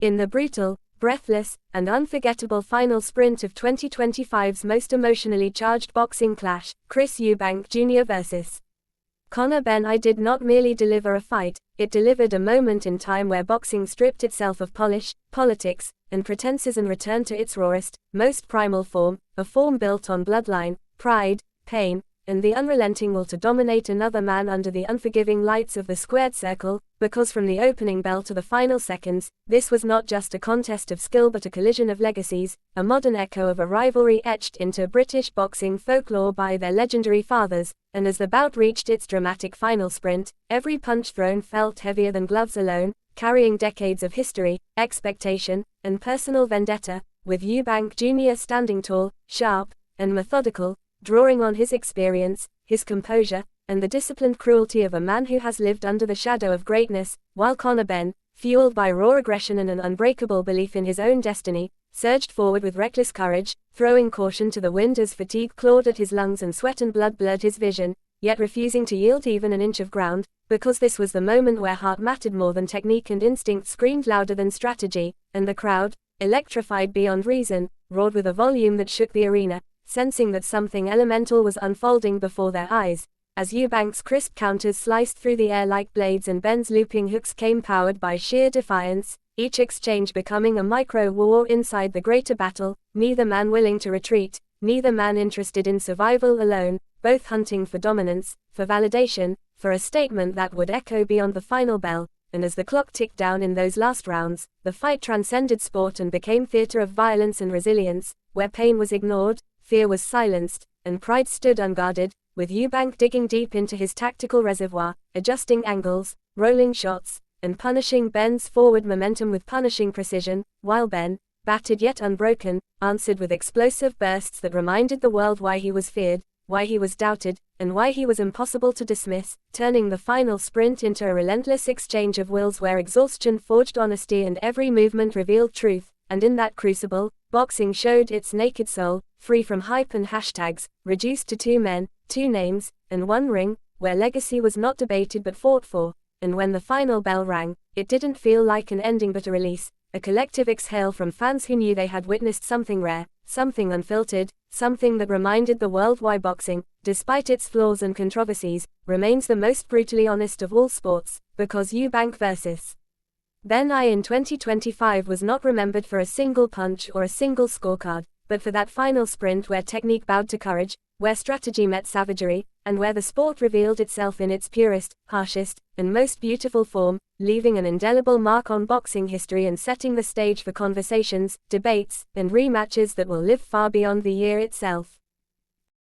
In the brutal, breathless, and unforgettable final sprint of 2025's most emotionally charged boxing clash, Chris Eubank Jr. vs. Conor Benn I did not merely deliver a fight, it delivered a moment in time where boxing stripped itself of polish, politics, and pretenses and returned to its rawest, most primal form, a form built on bloodline, pride, pain, and the unrelenting will to dominate another man under the unforgiving lights of the squared circle, because from the opening bell to the final seconds, this was not just a contest of skill but a collision of legacies, a modern echo of a rivalry etched into British boxing folklore by their legendary fathers, and as the bout reached its dramatic final sprint, every punch thrown felt heavier than gloves alone, carrying decades of history, expectation, and personal vendetta, with Eubank Jr. standing tall, sharp, and methodical, drawing on his experience, his composure, and the disciplined cruelty of a man who has lived under the shadow of greatness, while Conor Benn, fueled by raw aggression and an unbreakable belief in his own destiny, surged forward with reckless courage, throwing caution to the wind as fatigue clawed at his lungs and sweat and blood blurred his vision, yet refusing to yield even an inch of ground, because this was the moment where heart mattered more than technique and instinct screamed louder than strategy, and the crowd, electrified beyond reason, roared with a volume that shook the arena, sensing that something elemental was unfolding before their eyes, as Eubank's crisp counters sliced through the air like blades and Benn's looping hooks came powered by sheer defiance, each exchange becoming a micro-war inside the greater battle, neither man willing to retreat, neither man interested in survival alone, both hunting for dominance, for validation, for a statement that would echo beyond the final bell. And as the clock ticked down in those last rounds, the fight transcended sport and became theater of violence and resilience, where pain was ignored, fear was silenced, and pride stood unguarded, with Eubank digging deep into his tactical reservoir, adjusting angles, rolling shots, and punishing Benn's forward momentum with punishing precision, while Benn, battered yet unbroken, answered with explosive bursts that reminded the world why he was feared, why he was doubted, and why he was impossible to dismiss, turning the final sprint into a relentless exchange of wills where exhaustion forged honesty and every movement revealed truth, and in that crucible, boxing showed its naked soul, free from hype and hashtags, reduced to two men, two names, and one ring, where legacy was not debated but fought for, and when the final bell rang, it didn't feel like an ending but a release, a collective exhale from fans who knew they had witnessed something rare, something unfiltered, something that reminded the world why boxing, despite its flaws and controversies, remains the most brutally honest of all sports, because Eubank vs. Benn I in 2025 was not remembered for a single punch or a single scorecard, but for that final sprint where technique bowed to courage, where strategy met savagery, and where the sport revealed itself in its purest, harshest, and most beautiful form, leaving an indelible mark on boxing history and setting the stage for conversations, debates, and rematches that will live far beyond the year itself.